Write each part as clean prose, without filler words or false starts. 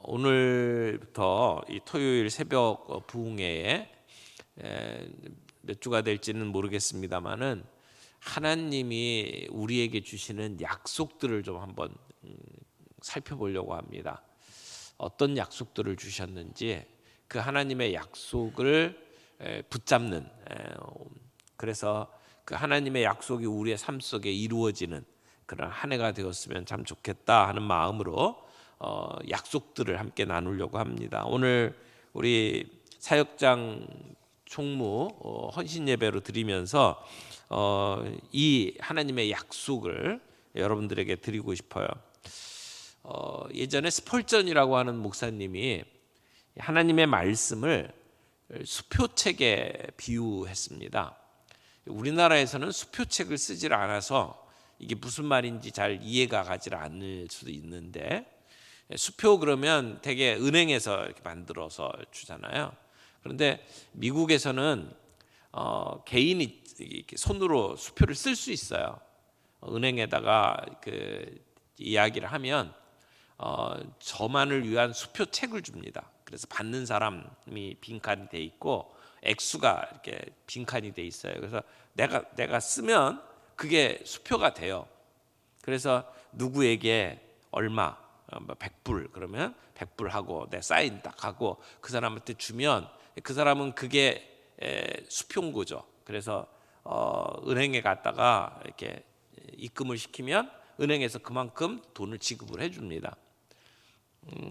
오늘부터 이 토요일 새벽 부흥회에 몇 주가 될지는 모르겠습니다만은 하나님이 우리에게 주시는 약속들을 좀 한번 살펴보려고 합니다. 어떤 약속들을 주셨는지 그 하나님의 약속을 붙잡는, 그래서 그 하나님의 약속이 우리의 삶 속에 이루어지는 그런 한 해가 되었으면 참 좋겠다 하는 마음으로 약속들을 함께 나누려고 합니다. 오늘 우리 사역장 총무 헌신 예배로 드리면서 이 하나님의 약속을 여러분들에게 드리고 싶어요. 예전에 스펄전이라고 하는 목사님이 하나님의 말씀을 수표책에 비유했습니다. 우리나라에서는 수표책을 쓰질 않아서 이게 무슨 말인지 잘 이해가 가지 않을 수도 있는데, 수표 그러면 되게 은행에서 이렇게 만들어서 주잖아요. 그런데 미국에서는 개인이 이렇게 손으로 수표를 쓸 수 있어요. 은행에다가 그 이야기를 하면 저만을 위한 수표책을 줍니다. 그래서 받는 사람이 빈칸이 돼 있고 액수가 이렇게 빈칸이 돼 있어요. 그래서 내가 쓰면 그게 수표가 돼요. 그래서 누구에게 얼마 100불 그러면 100불 하고 내 사인 딱 하고 그 사람한테 주면 그 사람은 그게 수표인 거죠. 그래서 은행에 갔다가 이렇게 입금을 시키면 은행에서 그만큼 돈을 지급을 해줍니다.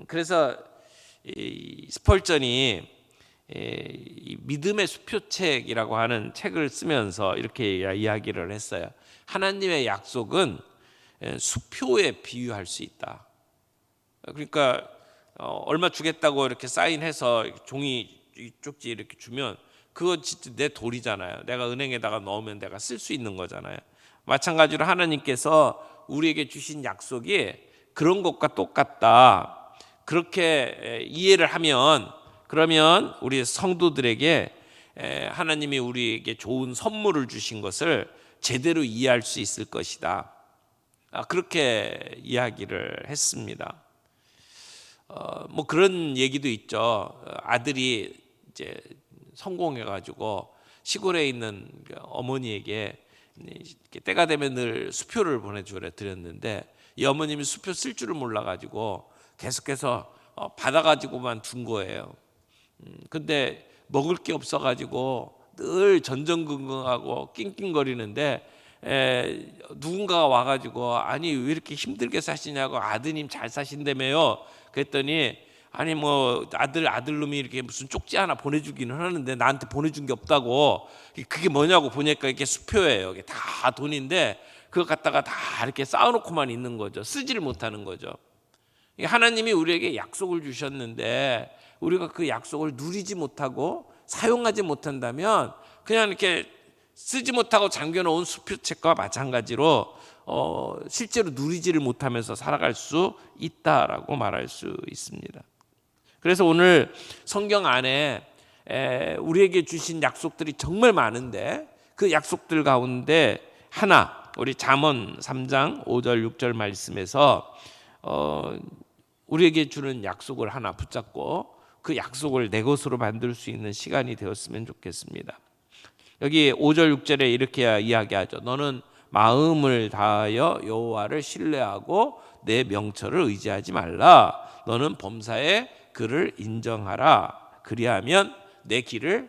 그래서 이 스펄전이 이 믿음의 수표책이라고 하는 책을 쓰면서 이렇게 이야기를 했어요. 하나님의 약속은 수표에 비유할 수 있다. 그러니까 얼마 주겠다고 이렇게 사인해서 종이 쪽지 이렇게 주면 그거 진짜 내 돈이잖아요. 내가 은행에다가 넣으면 내가 쓸 수 있는 거잖아요. 마찬가지로 하나님께서 우리에게 주신 약속이 그런 것과 똑같다. 그렇게 이해를 하면 그러면 우리 성도들에게 하나님이 우리에게 좋은 선물을 주신 것을 제대로 이해할 수 있을 것이다. 그렇게 이야기를 했습니다. 뭐 그런 얘기도 있죠. 아들이 이제 성공해가지고 시골에 있는 어머니에게 때가 되면 늘 수표를 보내주려 드렸는데 이 어머님이 수표 쓸 줄을 몰라가지고 계속해서 받아가지고만 둔 거예요. 근데 먹을 게 없어가지고 늘 전전긍긍하고 낑낑거리는데 누군가가 와가지고 아니 왜 이렇게 힘들게 사시냐고, 아드님 잘 사신다며요. 그랬더니 아니 뭐 아들놈이 이렇게 무슨 쪽지 하나 보내주기는 하는데 나한테 보내준 게 없다고. 그게 뭐냐고 보니까 이게 수표예요. 이게 다 돈인데 그거 갖다가 다 이렇게 쌓아놓고만 있는 거죠. 쓰지를 못하는 거죠. 하나님이 우리에게 약속을 주셨는데 우리가 그 약속을 누리지 못하고 사용하지 못한다면 그냥 이렇게 쓰지 못하고 잠겨놓은 수표책과 마찬가지로 실제로 누리지를 못하면서 살아갈 수 있다라고 말할 수 있습니다. 그래서 오늘 성경 안에 우리에게 주신 약속들이 정말 많은데 그 약속들 가운데 하나, 우리 잠언 3장 5절 6절 말씀에서 우리에게 주는 약속을 하나 붙잡고 그 약속을 내 것으로 만들 수 있는 시간이 되었으면 좋겠습니다. 여기 5절 6절에 이렇게 이야기하죠. 너는 마음을 다하여 여호와를 신뢰하고 내 명철을 의지하지 말라. 너는 범사에 그를 인정하라. 그리하면 내 길을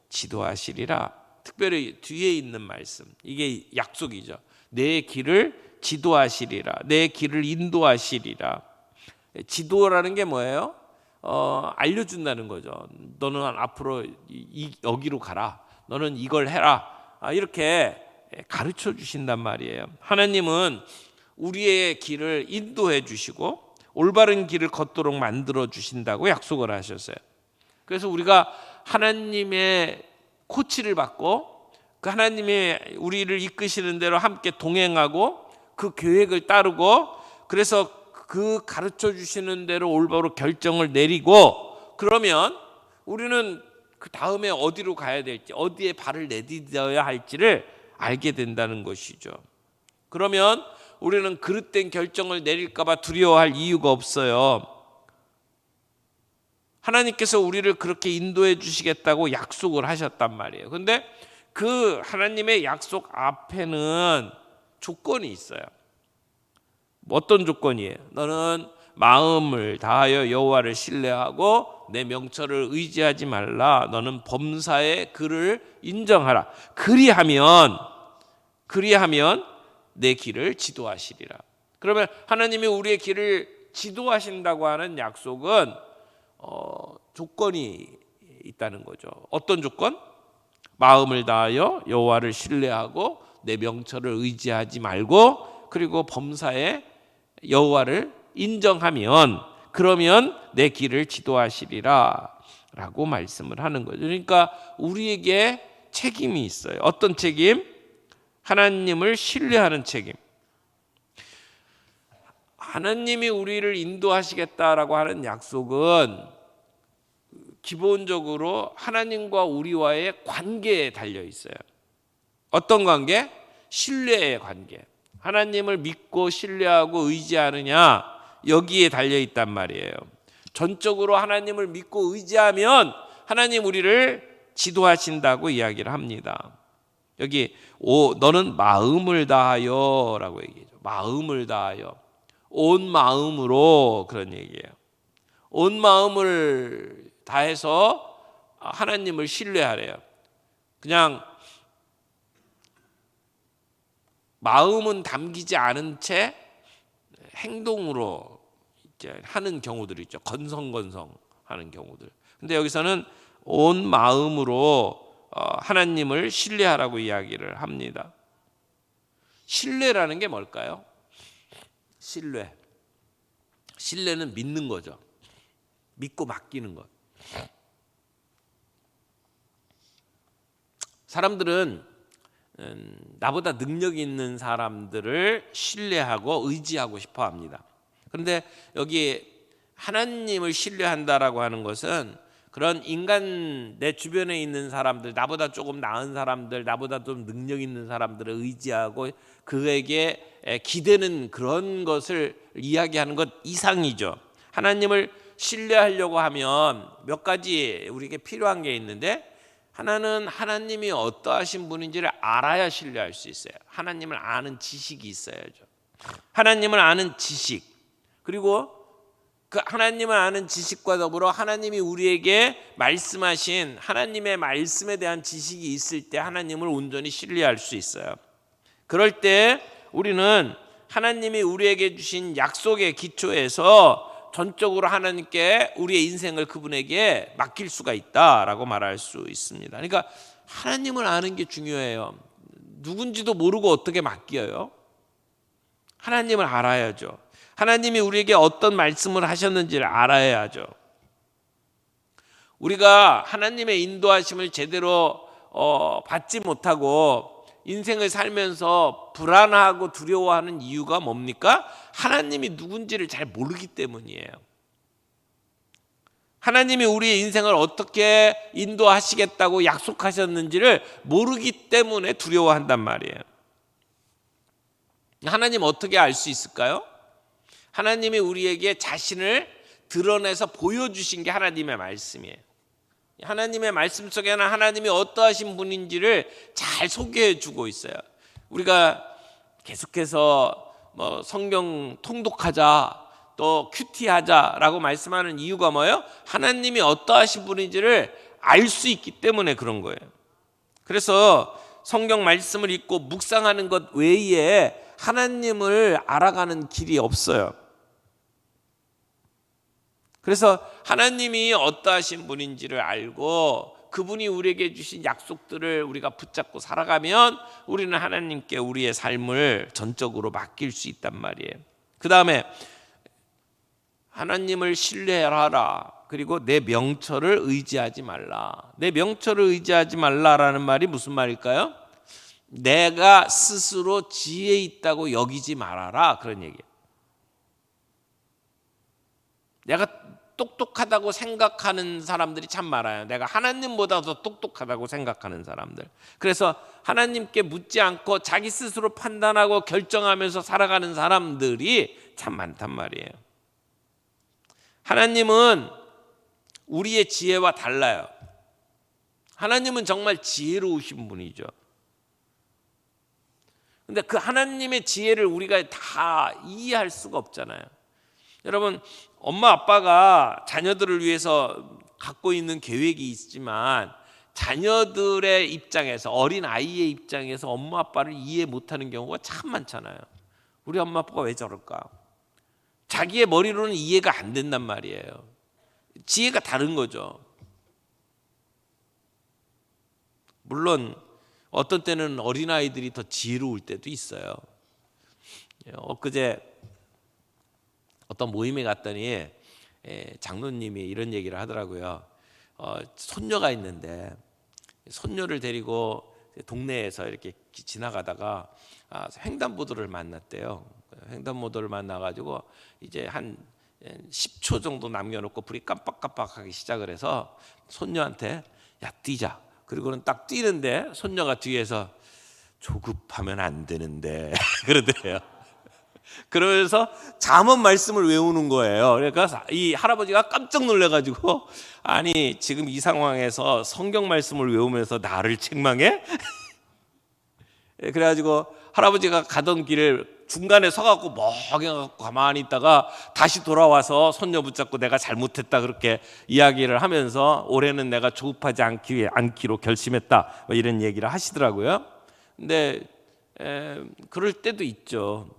지도하시리라. 특별히 뒤에 있는 말씀, 이게 약속이죠. 내 길을 지도하시리라. 내 길을 인도하시리라. 지도라는 게 뭐예요? 알려준다는 거죠. 너는 앞으로 여기로 가라. 너는 이걸 해라. 이렇게 가르쳐 주신단 말이에요. 하나님은 우리의 길을 인도해 주시고 올바른 길을 걷도록 만들어 주신다고 약속을 하셨어요. 그래서 우리가 하나님의 코치를 받고 그 하나님의 우리를 이끄시는 대로 함께 동행하고 그 계획을 따르고 그래서 그 가르쳐 주시는 대로 올바로 결정을 내리고 그러면 우리는 그 다음에 어디로 가야 될지, 어디에 발을 내딛어야 할지를 알게 된다는 것이죠. 그러면 우리는 그릇된 결정을 내릴까 봐 두려워할 이유가 없어요. 하나님께서 우리를 그렇게 인도해 주시겠다고 약속을 하셨단 말이에요. 그런데 그 하나님의 약속 앞에는 조건이 있어요. 어떤 조건이에요? 너는 마음을 다하여 여호와를 신뢰하고 내 명철을 의지하지 말라. 너는 범사의 그를 인정하라. 그리하면 내 길을 지도하시리라. 그러면 하나님이 우리의 길을 지도하신다고 하는 약속은 조건이 있다는 거죠. 어떤 조건? 마음을 다하여 여호와를 신뢰하고 내 명철을 의지하지 말고 그리고 범사에 여호와를 인정하면 그러면 내 길을 지도하시리라 라고 말씀을 하는 거죠. 그러니까 우리에게 책임이 있어요. 어떤 책임? 하나님을 신뢰하는 책임. 하나님이 우리를 인도하시겠다라고 하는 약속은 기본적으로 하나님과 우리와의 관계에 달려 있어요. 어떤 관계? 신뢰의 관계. 하나님을 믿고 신뢰하고 의지하느냐 여기에 달려 있단 말이에요. 전적으로 하나님을 믿고 의지하면 하나님 우리를 지도하신다고 이야기를 합니다. 여기 너는 마음을 다하여 라고 얘기해요. 마음을 다하여 온 마음으로 그런 얘기예요. 온 마음을 다해서 하나님을 신뢰하래요. 그냥 마음은 담기지 않은 채 행동으로 이제 하는 경우들이 있죠. 건성건성 하는 경우들. 근데 여기서는 온 마음으로 하나님을 신뢰하라고 이야기를 합니다. 신뢰라는 게 뭘까요? 신뢰는 믿는 거죠. 믿고 맡기는 것. 사람들은 나보다 능력 있는 사람들을 신뢰하고 의지하고 싶어 합니다. 그런데 여기 하나님을 신뢰한다라고 하는 것은 그런 인간 내 주변에 있는 사람들, 나보다 조금 나은 사람들, 나보다 좀 능력 있는 사람들을 의지하고 그에게 기대는 그런 것을 이야기하는 것 이상이죠. 하나님을 신뢰하려고 하면 몇 가지 우리에게 필요한 게 있는데 하나는 하나님이 어떠하신 분인지를 알아야 신뢰할 수 있어요. 하나님을 아는 지식이 있어야죠. 하나님을 아는 지식, 그리고 그 하나님을 아는 지식과 더불어 하나님이 우리에게 말씀하신 하나님의 말씀에 대한 지식이 있을 때 하나님을 온전히 신뢰할 수 있어요. 그럴 때 우리는 하나님이 우리에게 주신 약속의 기초에서 전적으로 하나님께 우리의 인생을 그분에게 맡길 수가 있다라고 말할 수 있습니다. 그러니까 하나님을 아는 게 중요해요. 누군지도 모르고 어떻게 맡겨요? 하나님을 알아야죠. 하나님이 우리에게 어떤 말씀을 하셨는지를 알아야죠. 우리가 하나님의 인도하심을 제대로 받지 못하고 인생을 살면서 불안하고 두려워하는 이유가 뭡니까? 하나님이 누군지를 잘 모르기 때문이에요. 하나님이 우리의 인생을 어떻게 인도하시겠다고 약속하셨는지를 모르기 때문에 두려워한단 말이에요. 하나님 어떻게 알 수 있을까요? 하나님이 우리에게 자신을 드러내서 보여주신 게 하나님의 말씀이에요. 하나님의 말씀 속에는 하나님이 어떠하신 분인지를 잘 소개해 주고 있어요. 우리가 계속해서 성경 통독하자, 또 큐티하자라고 말씀하는 이유가 뭐예요? 하나님이 어떠하신 분인지를 알 수 있기 때문에 그런 거예요. 그래서 성경 말씀을 읽고 묵상하는 것 외에 하나님을 알아가는 길이 없어요. 그래서 하나님이 어떠하신 분인지를 알고 그분이 우리에게 주신 약속들을 우리가 붙잡고 살아가면 우리는 하나님께 우리의 삶을 전적으로 맡길 수 있단 말이에요. 그 다음에 하나님을 신뢰하라. 그리고 내 명철을 의지하지 말라. 내 명철을 의지하지 말라라는 말이 무슨 말일까요? 내가 스스로 지혜 있다고 여기지 말아라, 그런 얘기예요. 내가 똑똑하다고 생각하는 사람들이 참 많아요. 내가 하나님보다 더 똑똑하다고 생각하는 사람들. 그래서 하나님께 묻지 않고 자기 스스로 판단하고 결정하면서 살아가는 사람들이 참 많단 말이에요. 하나님은 우리의 지혜와 달라요. 하나님은 정말 지혜로우신 분이죠. 근데 그 하나님의 지혜를 우리가 다 이해할 수가 없잖아요. 여러분, 엄마 아빠가 자녀들을 위해서 갖고 있는 계획이 있지만 자녀들의 입장에서, 어린 아이의 입장에서 엄마 아빠를 이해 못하는 경우가 참 많잖아요. 우리 엄마 아빠가 왜 저럴까? 자기의 머리로는 이해가 안 된단 말이에요. 지혜가 다른 거죠. 물론 어떤 때는 어린아이들이 더 지혜로울 때도 있어요. 엊그제 어떤 모임에 갔더니 장로님이 이런 얘기를 하더라고요. 손녀가 있는데 손녀를 데리고 동네에서 이렇게 지나가다가 횡단보도를 만났대요. 횡단보도를 만나가지고 이제 한 10초 정도 남겨놓고 불이 깜빡깜빡하기 시작을 해서 손녀한테 야 뛰자. 그리고는 딱 뛰는데 손녀가 뒤에서 조급하면 안 되는데 그러더래요. 그러면서 잠언 말씀을 외우는 거예요. 그러니까 이 할아버지가 깜짝 놀래가지고 아니 지금 이 상황에서 성경 말씀을 외우면서 나를 책망해? 그래가지고 할아버지가 가던 길을 중간에 서갖고 멍해갖고 가만히 있다가 다시 돌아와서 손녀 붙잡고 내가 잘못했다 그렇게 이야기를 하면서 올해는 내가 조급하지 않기로 결심했다 뭐 이런 얘기를 하시더라고요. 근데 그럴 때도 있죠.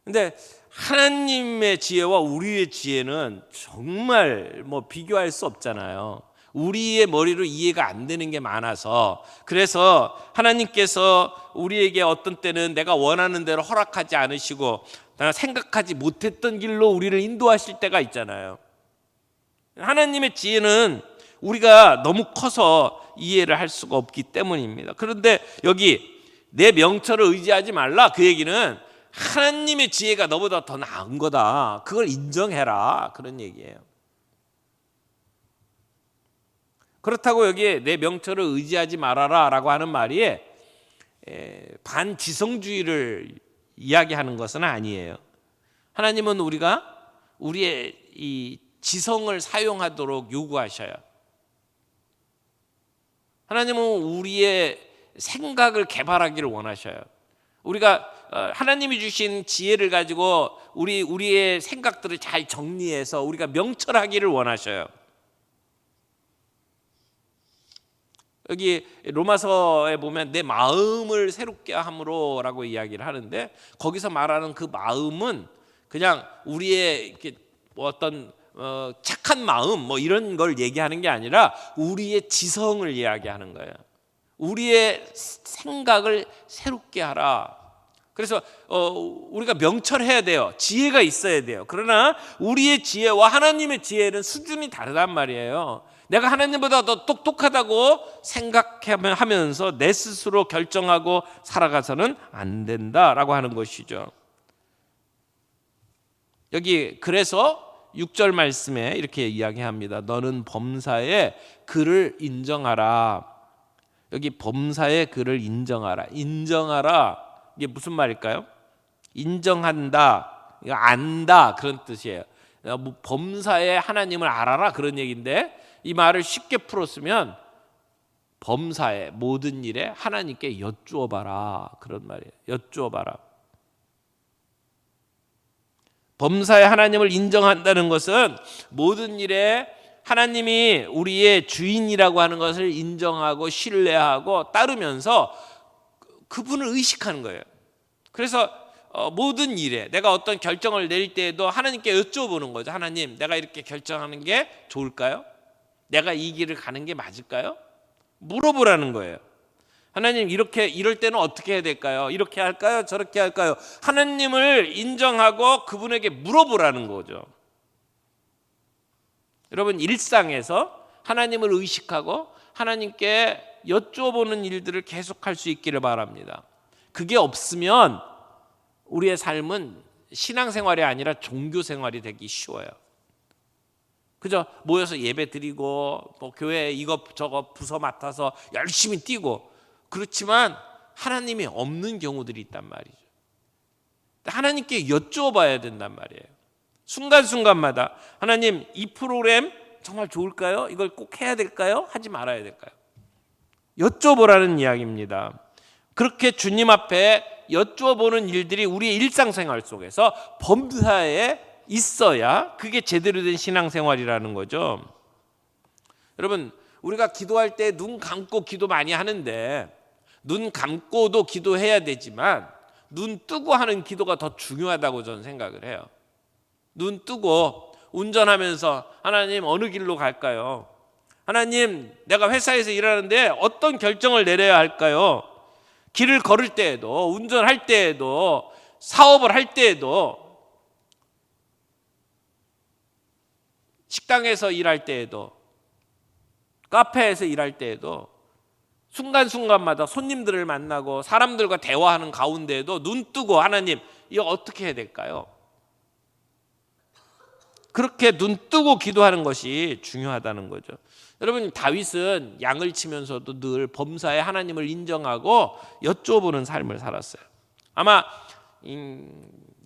근데 하나님의 지혜와 우리의 지혜는 정말 뭐 비교할 수 없잖아요. 우리의 머리로 이해가 안 되는 게 많아서, 그래서 하나님께서 우리에게 어떤 때는 내가 원하는 대로 허락하지 않으시고 생각하지 못했던 길로 우리를 인도하실 때가 있잖아요. 하나님의 지혜는 우리가 너무 커서 이해를 할 수가 없기 때문입니다. 그런데 여기 내 명철을 의지하지 말라, 그 얘기는 하나님의 지혜가 너보다 더 나은 거다, 그걸 인정해라, 그런 얘기예요. 그렇다고 여기에 내 명철을 의지하지 말아라 라고 하는 말이 반지성주의를 이야기하는 것은 아니에요. 하나님은 우리가 우리의 이 지성을 사용하도록 요구하셔요. 하나님은 우리의 생각을 개발하기를 원하셔요. 우리가 하나님이 주신 지혜를 가지고 우리의 생각들을 잘 정리해서 우리가 명철하기를 원하셔요. 여기 로마서에 보면 내 마음을 새롭게 함으로라고 이야기를 하는데, 거기서 말하는 그 마음은 그냥 우리의 이렇게 어떤 착한 마음 뭐 이런 걸 얘기하는 게 아니라 우리의 지성을 이야기하는 거예요. 우리의 생각을 새롭게 하라. 그래서 우리가 명철해야 돼요. 지혜가 있어야 돼요. 그러나 우리의 지혜와 하나님의 지혜는 수준이 다르단 말이에요. 내가 하나님보다 더 똑똑하다고 생각하면서 내 스스로 결정하고 살아가서는 안 된다라고 하는 것이죠. 여기 그래서 6절 말씀에 이렇게 이야기합니다. 너는 범사의 그를 인정하라. 여기 범사의 그를 인정하라. 인정하라. 이게 무슨 말일까요? 인정한다, 안다, 그런 뜻이에요. 범사의 하나님을 알아라, 그런 얘기인데, 이 말을 쉽게 풀었으면 범사의 모든 일에 하나님께 여쭈어봐라, 그런 말이에요. 여쭈어봐라. 범사의 하나님을 인정한다는 것은 모든 일에 하나님이 우리의 주인이라고 하는 것을 인정하고 신뢰하고 따르면서 그분을 의식하는 거예요. 그래서 모든 일에 내가 어떤 결정을 내릴 때에도 하나님께 여쭤보는 거죠. 하나님, 내가 이렇게 결정하는 게 좋을까요? 내가 이 길을 가는 게 맞을까요? 물어보라는 거예요. 하나님, 이럴 때는 어떻게 해야 될까요? 이렇게 할까요? 저렇게 할까요? 하나님을 인정하고 그분에게 물어보라는 거죠. 여러분, 일상에서 하나님을 의식하고 하나님께 여쭤보는 일들을 계속할 수 있기를 바랍니다. 그게 없으면 우리의 삶은 신앙생활이 아니라 종교생활이 되기 쉬워요. 그죠? 모여서 예배 드리고 뭐 교회 이것 부서 맡아서 열심히 뛰고, 그렇지만 하나님이 없는 경우들이 있단 말이죠. 하나님께 여쭤봐야 된단 말이에요. 순간순간마다 하나님, 이 프로그램 정말 좋을까요? 이걸 꼭 해야 될까요? 하지 말아야 될까요? 여쭤보라는 이야기입니다. 그렇게 주님 앞에 여쭤보는 일들이 우리의 일상생활 속에서 범사에 있어야 그게 제대로 된 신앙생활이라는 거죠. 여러분, 우리가 기도할 때 눈 감고 기도 많이 하는데 눈 감고도 기도해야 되지만 눈 뜨고 하는 기도가 더 중요하다고 저는 생각을 해요. 눈 뜨고 운전하면서 하나님 어느 길로 갈까요? 하나님 내가 회사에서 일하는데 어떤 결정을 내려야 할까요? 길을 걸을 때에도, 운전할 때에도, 사업을 할 때에도, 식당에서 일할 때에도, 카페에서 일할 때에도, 순간순간마다 손님들을 만나고 사람들과 대화하는 가운데에도 눈 뜨고 하나님 이거 어떻게 해야 될까요? 그렇게 눈 뜨고 기도하는 것이 중요하다는 거죠. 여러분, 다윗은 양을 치면서도 늘 범사에 하나님을 인정하고 여쭤보는 삶을 살았어요. 아마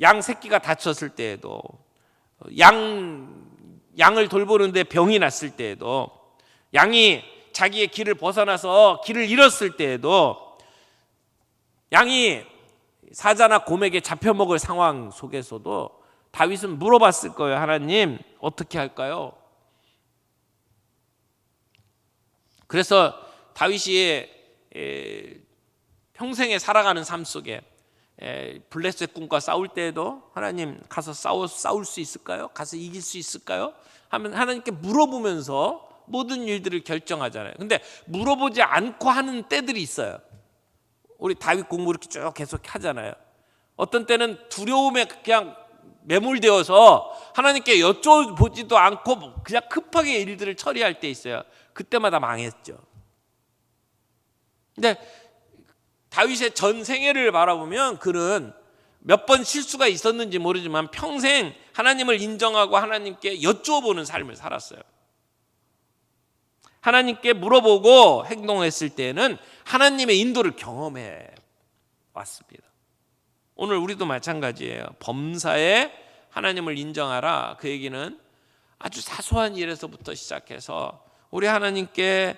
양 새끼가 다쳤을 때에도, 양을 돌보는데 병이 났을 때에도, 양이 자기의 길을 벗어나서 길을 잃었을 때에도, 양이 사자나 곰에게 잡혀먹을 상황 속에서도 다윗은 물어봤을 거예요. 하나님 어떻게 할까요? 그래서 다윗이 평생에 살아가는 삶 속에 블레셋 군과 싸울 때에도 하나님 가서 싸울 수 있을까요? 가서 이길 수 있을까요? 하면 하나님께 물어보면서 모든 일들을 결정하잖아요. 근데 물어보지 않고 하는 때들이 있어요. 우리 다윗 공부 이렇게 쭉 계속 하잖아요. 어떤 때는 두려움에 그냥 매몰되어서 하나님께 여쭤보지도 않고 그냥 급하게 일들을 처리할 때 있어요. 그때마다 망했죠. 근데 다윗의 전 생애를 바라보면 그는 몇 번 실수가 있었는지 모르지만 평생 하나님을 인정하고 하나님께 여쭤보는 삶을 살았어요. 하나님께 물어보고 행동했을 때는 하나님의 인도를 경험해 왔습니다. 오늘 우리도 마찬가지예요. 범사에 하나님을 인정하라. 그 얘기는 아주 사소한 일에서부터 시작해서 우리 하나님께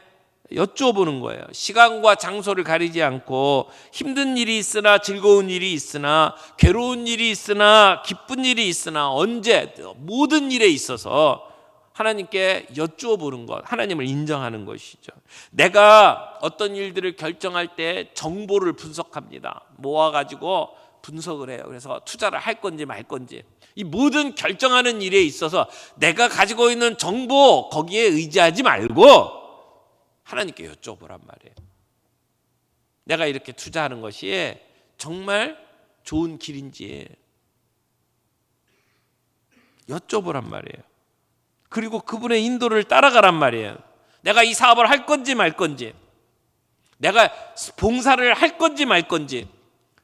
여쭤보는 거예요. 시간과 장소를 가리지 않고 힘든 일이 있으나 즐거운 일이 있으나 괴로운 일이 있으나 기쁜 일이 있으나 언제 모든 일에 있어서 하나님께 여쭈어보는 것, 하나님을 인정하는 것이죠. 내가 어떤 일들을 결정할 때 정보를 분석합니다. 모아가지고 분석을 해요. 그래서 투자를 할 건지 말 건지, 이 모든 결정하는 일에 있어서 내가 가지고 있는 정보 거기에 의지하지 말고 하나님께 여쭤보란 말이에요. 내가 이렇게 투자하는 것이 정말 좋은 길인지 여쭤보란 말이에요. 그리고 그분의 인도를 따라가란 말이에요. 내가 이 사업을 할 건지 말 건지, 내가 봉사를 할 건지 말 건지,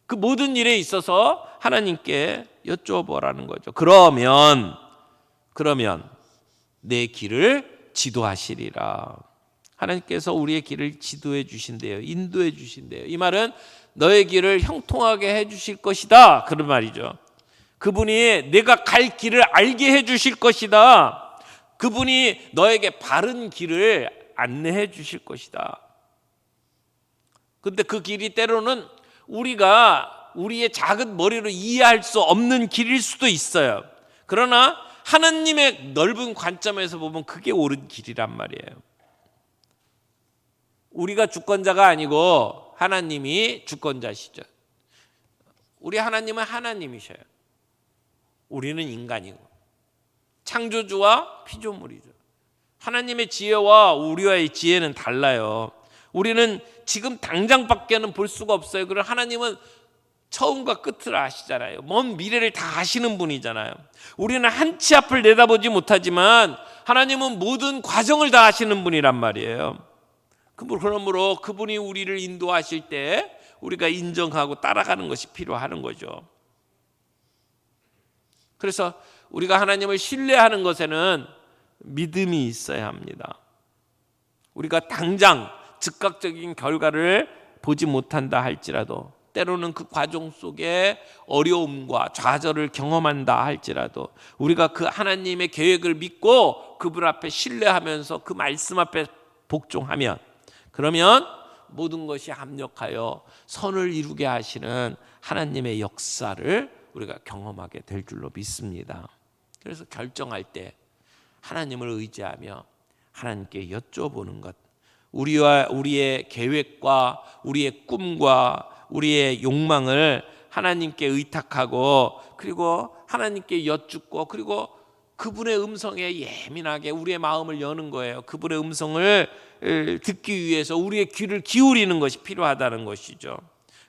그 모든 일에 있어서 하나님께 여쭤보라는 거죠. 그러면 내 길을 지도하시리라. 하나님께서 우리의 길을 지도해 주신대요. 인도해 주신대요. 이 말은 너의 길을 형통하게 해 주실 것이다, 그런 말이죠. 그분이 내가 갈 길을 알게 해 주실 것이다. 그분이 너에게 바른 길을 안내해 주실 것이다. 근데 그 길이 때로는 우리가 우리의 작은 머리로 이해할 수 없는 길일 수도 있어요. 그러나 하나님의 넓은 관점에서 보면 그게 옳은 길이란 말이에요. 우리가 주권자가 아니고 하나님이 주권자시죠. 우리 하나님은 하나님이셔요. 우리는 인간이고 창조주와 피조물이죠. 하나님의 지혜와 우리와의 지혜는 달라요. 우리는 지금 당장밖에는 볼 수가 없어요. 그러나 하나님은 처음과 끝을 아시잖아요. 먼 미래를 다 아시는 분이잖아요. 우리는 한 치 앞을 내다보지 못하지만 하나님은 모든 과정을 다 아시는 분이란 말이에요. 그러므로 그분이 우리를 인도하실 때 우리가 인정하고 따라가는 것이 필요한 거죠. 그래서 우리가 하나님을 신뢰하는 것에는 믿음이 있어야 합니다. 우리가 당장 즉각적인 결과를 보지 못한다 할지라도, 때로는 그 과정 속에 어려움과 좌절을 경험한다 할지라도 우리가 그 하나님의 계획을 믿고 믿고 그분 앞에 신뢰하면서 그 말씀 앞에 복종하면, 그러면 모든 것이 합력하여 선을 이루게 하시는 하나님의 역사를 우리가 경험하게 될 줄로 믿습니다. 그래서 결정할 때 하나님을 의지하며 하나님께 여쭤보는 것, 우리의 계획과 우리의 꿈과 우리의 욕망을 하나님께 의탁하고, 그리고 하나님께 여쭙고, 그리고 그분의 음성에 예민하게 우리의 마음을 여는 거예요. 그분의 음성을 듣기 위해서 우리의 귀를 기울이는 것이 필요하다는 것이죠.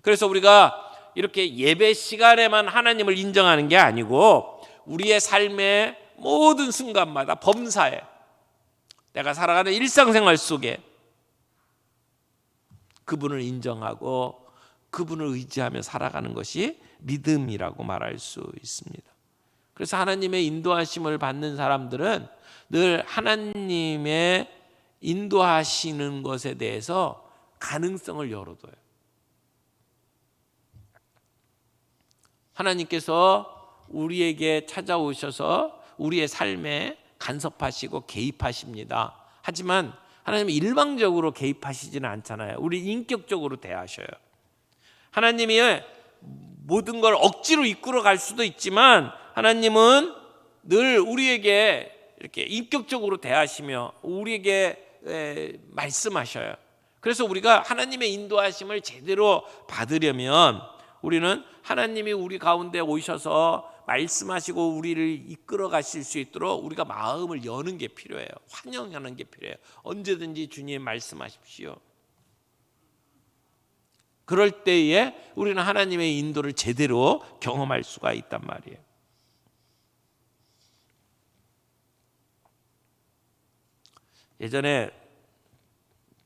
그래서 우리가 이렇게 예배 시간에만 하나님을 인정하는 게 아니고 우리의 삶의 모든 순간마다, 범사에, 내가 살아가는 일상생활 속에 그분을 인정하고 그분을 의지하며 살아가는 것이 믿음이라고 말할 수 있습니다. 그래서 하나님의 인도하심을 받는 사람들은 늘 하나님의 인도하시는 것에 대해서 가능성을 열어둬요. 하나님께서 우리에게 찾아오셔서 우리의 삶에 간섭하시고 개입하십니다. 하지만 하나님은 일방적으로 개입하시지는 않잖아요. 우리 인격적으로 대하셔요. 하나님이 모든 걸 억지로 이끌어 갈 수도 있지만 하나님은 늘 우리에게 이렇게 인격적으로 대하시며 우리에게 말씀하셔요. 그래서 우리가 하나님의 인도하심을 제대로 받으려면 우리는 하나님이 우리 가운데 오셔서 말씀하시고 우리를 이끌어 가실 수 있도록 우리가 마음을 여는 게 필요해요. 환영하는 게 필요해요. 언제든지 주님 말씀하십시오. 그럴 때에 우리는 하나님의 인도를 제대로 경험할 수가 있단 말이에요. 예전에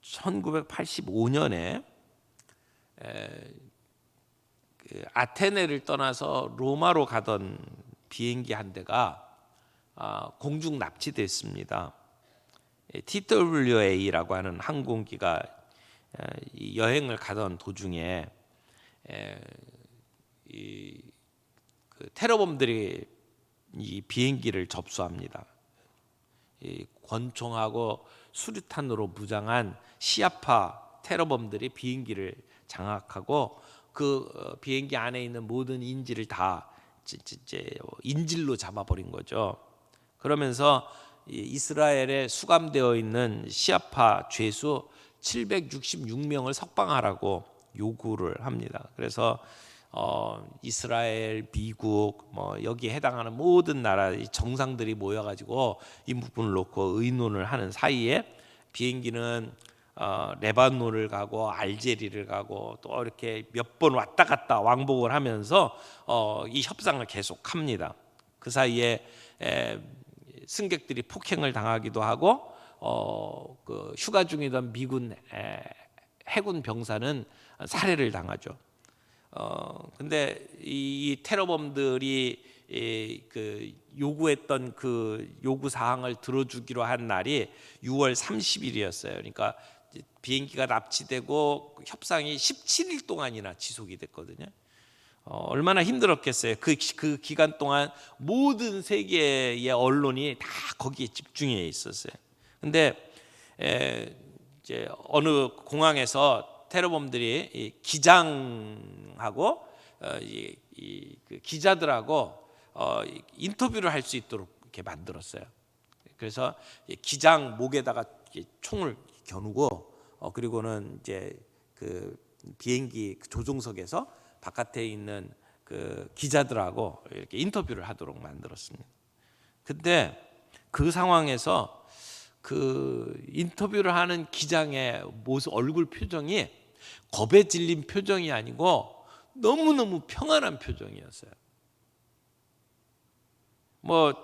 1985년에 아테네를 떠나서 로마로 가던 비행기 한 대가 공중 납치됐습니다. TWA라고 하는 항공기가 여행을 가던 도중에 그 테러범들이 이 비행기를 접수합니다. 권총하고 수류탄으로 무장한 시아파 테러범들이 비행기를 장악하고 그 비행기 안에 있는 모든 인질을 다 인질로 잡아버린 거죠. 그러면서 이스라엘에 수감되어 있는 시아파 죄수 766명을 석방하라고 요구를 합니다. 그래서 이스라엘, 미국, 여기에 해당하는 모든 나라 정상들이 모여가지고 이 부분을 놓고 의논을 하는 사이에 비행기는 레바논을 가고 알제리를 가고 또 이렇게 몇 번 왔다 갔다 왕복을 하면서 이 협상을 계속합니다. 그 사이에 승객들이 폭행을 당하기도 하고 그 휴가 중이던 미군 해군 병사는 살해를 당하죠. 근데 이 테러범들이 그 요구했던 그 요구 사항을 들어주기로 한 날이 6월 30일이었어요. 그러니까 비행기가 납치되고 협상이 17일 동안이나 지속이 됐거든요. 얼마나 힘들었겠어요. 그 기간 동안 모든 세계의 언론이 다 거기에 집중해 있었어요. 근데 이제 어느 공항에서 테러범들이 기장하고 그 기자들하고 인터뷰를 할 수 있도록 이렇게 만들었어요. 그래서 기장 목에다가 총을 겨누고 그리고는 이제 그 비행기 조종석에서 바깥에 있는 그 기자들하고 이렇게 인터뷰를 하도록 만들었습니다. 근데 그 상황에서 그 인터뷰를 하는 기장의 모습, 얼굴 표정이 겁에 질린 표정이 아니고 너무너무 평안한 표정이었어요.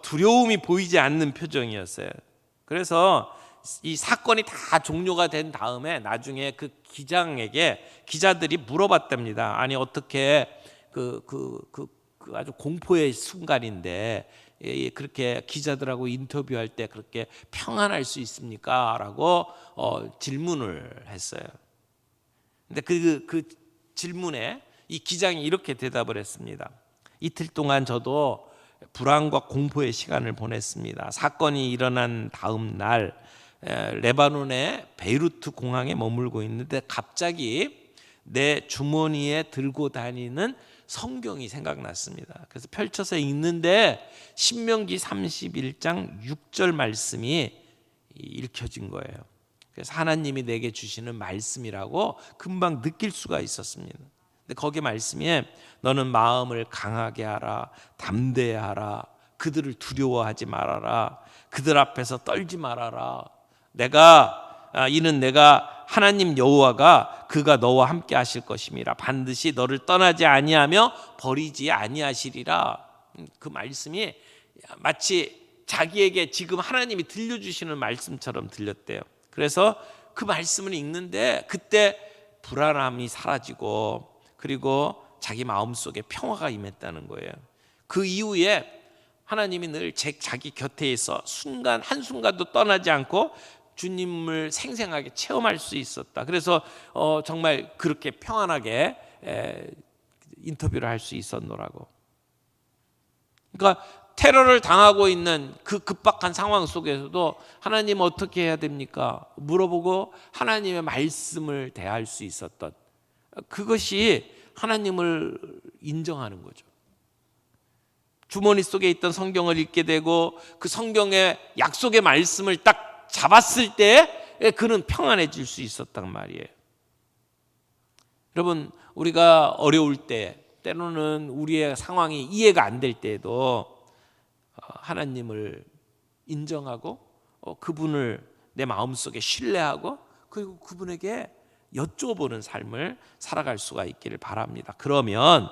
두려움이 보이지 않는 표정이었어요. 그래서 이 사건이 다 종료가 된 다음에 나중에 그 기장에게 기자들이 물어봤답니다. 아니 어떻게 그 아주 공포의 순간인데 그렇게 기자들하고 인터뷰할 때 그렇게 평안할 수 있습니까? 라고 질문을 했어요. 근데 그 질문에 이 기장이 이렇게 대답을 했습니다. 이틀 동안 저도 불안과 공포의 시간을 보냈습니다. 사건이 일어난 다음 날 레바논의 베이루트 공항에 머물고 있는데 갑자기 내 주머니에 들고 다니는 성경이 생각났습니다. 그래서 펼쳐서 읽는데 신명기 31장 6절 말씀이 읽혀진 거예요. 그래서 하나님이 내게 주시는 말씀이라고 금방 느낄 수가 있었습니다. 근데 거기 말씀에 너는 마음을 강하게 하라, 담대하라, 그들을 두려워하지 말아라, 그들 앞에서 떨지 말아라. 이는 내가 하나님 여호와가 그가 너와 함께 하실 것임이라. 반드시 너를 떠나지 아니하며 버리지 아니하시리라. 그 말씀이 마치 자기에게 지금 하나님이 들려주시는 말씀처럼 들렸대요. 그래서 그 말씀을 읽는데 그때 불안함이 사라지고 그리고 자기 마음속에 평화가 임했다는 거예요. 그 이후에 하나님이 늘 자기 곁에 있어 한순간도 떠나지 않고 주님을 생생하게 체험할 수 있었다. 그래서 정말 그렇게 평안하게 인터뷰를 할 수 있었노라고. 그러니까 테러를 당하고 있는 그 급박한 상황 속에서도 하나님 어떻게 해야 됩니까? 물어보고 하나님의 말씀을 대할 수 있었던, 그것이 하나님을 인정하는 거죠. 주머니 속에 있던 성경을 읽게 되고 그 성경의 약속의 말씀을 딱 잡았을 때 그는 평안해질 수 있었단 말이에요. 여러분, 우리가 어려울 때, 때로는 우리의 상황이 이해가 안 될 때에도 하나님을 인정하고 그분을 내 마음속에 신뢰하고 그리고 그분에게 여쭤보는 삶을 살아갈 수가 있기를 바랍니다. 그러면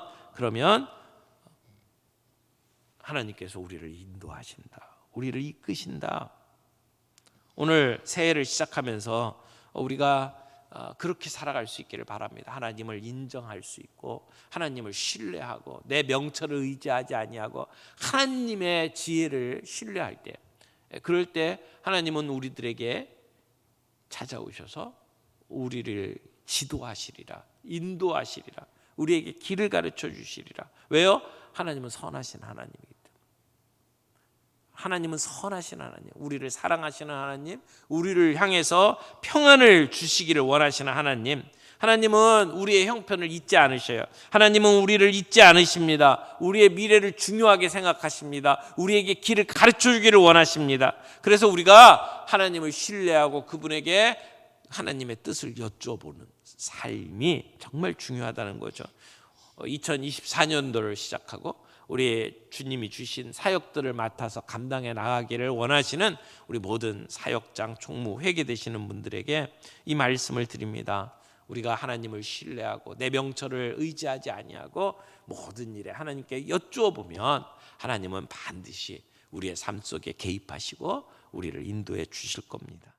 하나님께서 우리를 인도하신다. 우리를 이끄신다. 오늘 새해를 시작하면서 우리가 그렇게 살아갈 수 있기를 바랍니다. 하나님을 인정할 수 있고 하나님을 신뢰하고 내 명철을 의지하지 아니하고 하나님의 지혜를 신뢰할 때, 그럴 때 하나님은 우리들에게 찾아오셔서 우리를 지도하시리라, 인도하시리라, 우리에게 길을 가르쳐 주시리라. 왜요? 하나님은 선하신 하나님이기 때문에. 하나님은 선하신 하나님, 우리를 사랑하시는 하나님, 우리를 향해서 평안을 주시기를 원하시는 하나님. 하나님은 우리의 형편을 잊지 않으셔요. 하나님은 우리를 잊지 않으십니다. 우리의 미래를 중요하게 생각하십니다. 우리에게 길을 가르쳐 주기를 원하십니다. 그래서 우리가 하나님을 신뢰하고 그분에게 하나님의 뜻을 여쭤보는 삶이 정말 중요하다는 거죠. 2024년도를 시작하고 우리 주님이 주신 사역들을 맡아서 감당해 나가기를 원하시는 우리 모든 사역장, 총무, 회계되시는 분들에게 이 말씀을 드립니다. 우리가 하나님을 신뢰하고 내 명철을 의지하지 아니하고 모든 일에 하나님께 여쭈어보면 하나님은 반드시 우리의 삶 속에 개입하시고 우리를 인도해 주실 겁니다.